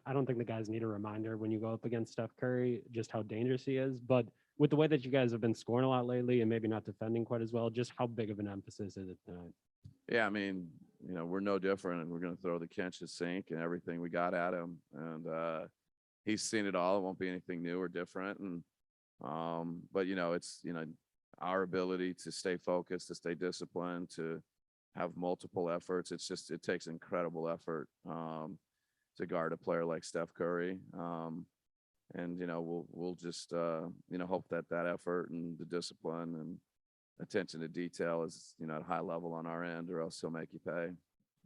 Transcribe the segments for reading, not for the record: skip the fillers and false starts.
I don't think the guys need a reminder when you go up against Steph Curry just how dangerous he is. But with the way that you guys have been scoring a lot lately and maybe not defending quite as well, just how big of an emphasis is it tonight? Yeah, I mean, we're no different, and we're going to throw the kitchen sink and everything we got at him, and he's seen it all. It won't be anything new or different, and but it's our ability to stay focused, to stay disciplined, to have multiple efforts. It takes incredible effort to guard a player like Steph Curry. And we'll just hope that effort and the discipline and attention to detail is at a high level on our end, or else he'll make you pay.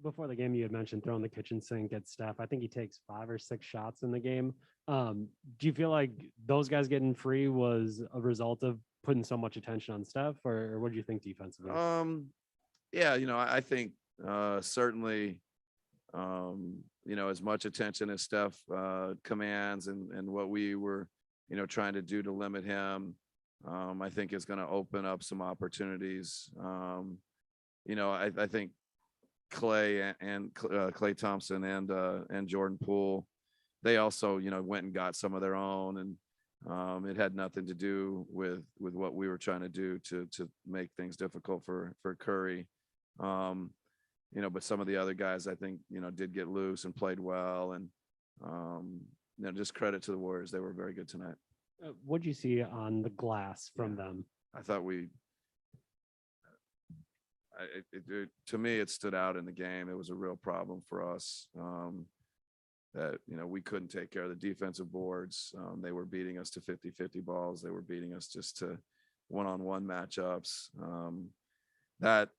Before the game, you had mentioned throwing the kitchen sink at Steph. I think he takes 5 or 6 shots in the game. Do you feel like those guys getting free was a result of putting so much attention on Steph, or what do you think defensively? Yeah, I think certainly as much attention as Steph commands and what we were trying to do to limit him, I think is going to open up some opportunities. I think Klay and Klay Thompson and Jordan Poole, they also went and got some of their own, and it had nothing to do with what we were trying to do to make things difficult for Curry. But some of the other guys I think did get loose and played well, and just credit to the Warriors, they were very good tonight. What'd you see on the glass from them? I thought to me, it stood out in the game. It was a real problem for us that, we couldn't take care of the defensive boards. They were beating us to 50-50 balls. They were beating us just to one-on-one matchups. That,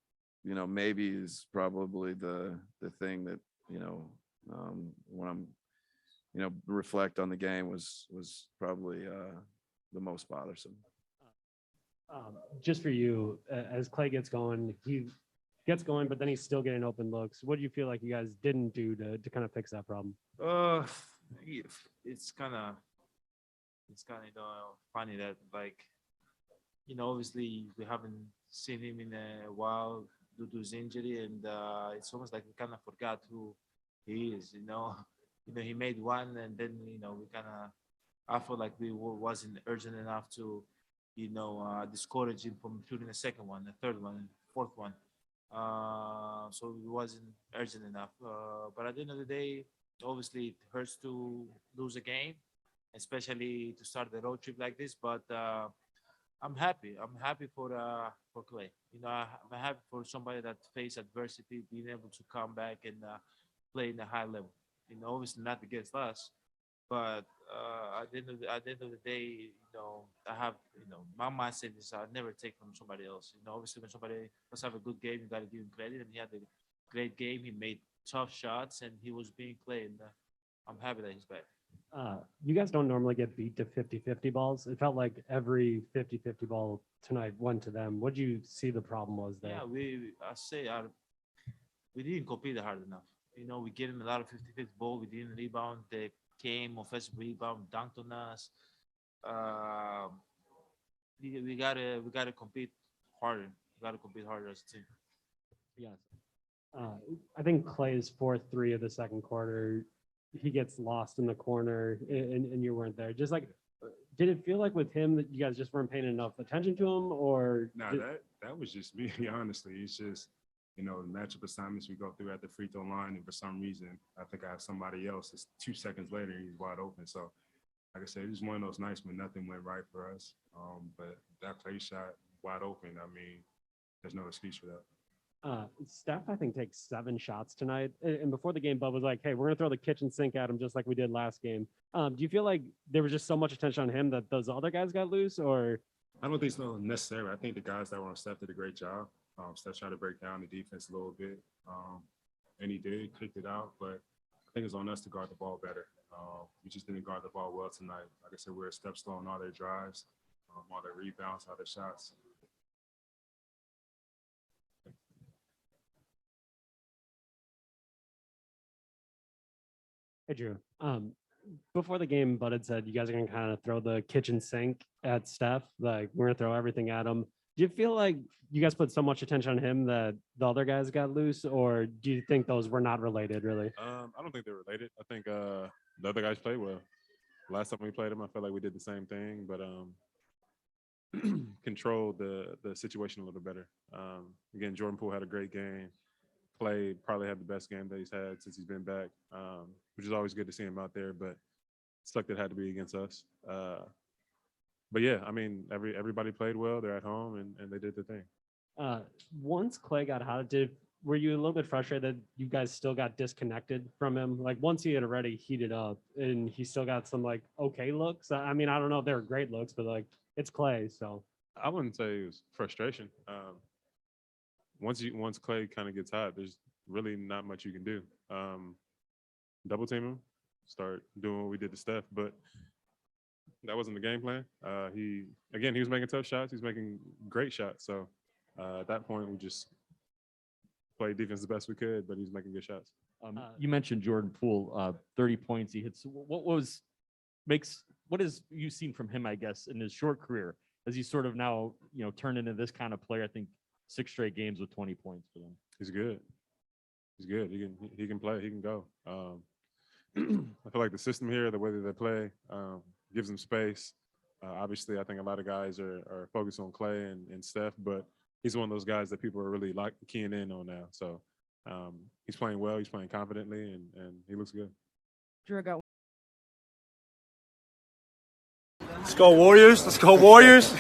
maybe is probably the thing that, when I'm, reflect on the game was probably the most bothersome. Just for you, as Klay gets going, but then he's still getting open looks. What do you feel like you guys didn't do to kind of fix that problem? It's kind of funny that, like, obviously we haven't seen him in a while due to his injury, and it's almost like we kind of forgot who he is. He made one, and then we kind of, I feel like we wasn't urgent enough to discourage him from shooting the second one, the third one, and fourth one. So it wasn't urgent enough. But at the end of the day, obviously it hurts to lose a game, especially to start the road trip like this. But I'm happy. I'm happy for Klay. I'm happy for somebody that faced adversity, being able to come back and play in a high level. Obviously not against us, but at the end of the day, I have, my mindset is I never take from somebody else. Obviously when somebody must have a good game, you got to give him credit, and he had a great game. He made tough shots, and he was being Klay, and I'm happy that he's back. You guys don't normally get beat to 50-50 balls. It felt like every 50-50 ball tonight went to them. What do you see the problem was there? Yeah, we didn't compete hard enough. We gave him a lot of 50-50 ball. We didn't rebound. They came offensive rebound, dunked on us. We gotta compete harder. We gotta compete harder as a team. Yes. I think Klay's 4-3 of the second quarter, he gets lost in the corner, and you weren't there. Just like, did it feel like with him that you guys just weren't paying enough attention to him, or? No, that was just me, honestly. It's just, the matchup assignments we go through at the free throw line, and for some reason, I think I have somebody else. It's 2 seconds later, he's wide open. So, like I said, it was one of those nights when nothing went right for us. But that Klay shot, wide open, I mean, there's no excuse for that. Steph, I think, takes 7 shots tonight. And before the game, Bub was like, hey, we're going to throw the kitchen sink at him just like we did last game. Do you feel like there was just so much attention on him that those other guys got loose, or? I don't think so necessarily. I think the guys that were on Steph did a great job. Steph tried to break down the defense a little bit, and he did, kicked it out. But I think it's on us to guard the ball better. We just didn't guard the ball well tonight. Like I said, we're a step slow on all their drives, all their rebounds, all their shots. Hey, Jrue. Before the game, Bud had said you guys are going to kind of throw the kitchen sink at Steph. Like, we're going to throw everything at him. Do you feel like you guys put so much attention on him that the other guys got loose, or do you think those were not related, really? I don't think they're related. I think, the other guys played well. Last time we played them, I felt like we did the same thing, but controlled the situation a little better. Again, Jordan Poole had a great game. Klay probably had the best game that he's had since he's been back, which is always good to see him out there, but sucked it had to be against us. But yeah, I mean, everybody played well. They're at home and they did their thing. Once Klay got hot, were you a little bit frustrated that you guys still got disconnected from him? Like once he had already heated up and he still got some like okay looks. I mean, I don't know if they were great looks, but like it's Klay, so I wouldn't say it was frustration. Once Klay kind of gets hot, there's really not much you can do. Double team him, start doing what we did to Steph, but that wasn't the game plan. He was making tough shots. He's making great shots. So at that point, we just played defense the best we could, but he's making good shots. You mentioned Jordan Poole, 30 points he hits. What has you seen from him, I guess, in his short career? As he's sort of now, turned into this kind of player. I think 6 straight games with 20 points for them. He's good. He's good. He can play. He can go. I feel like the system here, the way that they play, gives them space. Obviously, I think a lot of guys are focused on Klay and Steph, but he's one of those guys that people are really keying in on now. So he's playing well. He's playing confidently, and he looks good. Jrue got Let's go Warriors. Let's go Warriors.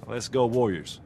Let's go Warriors.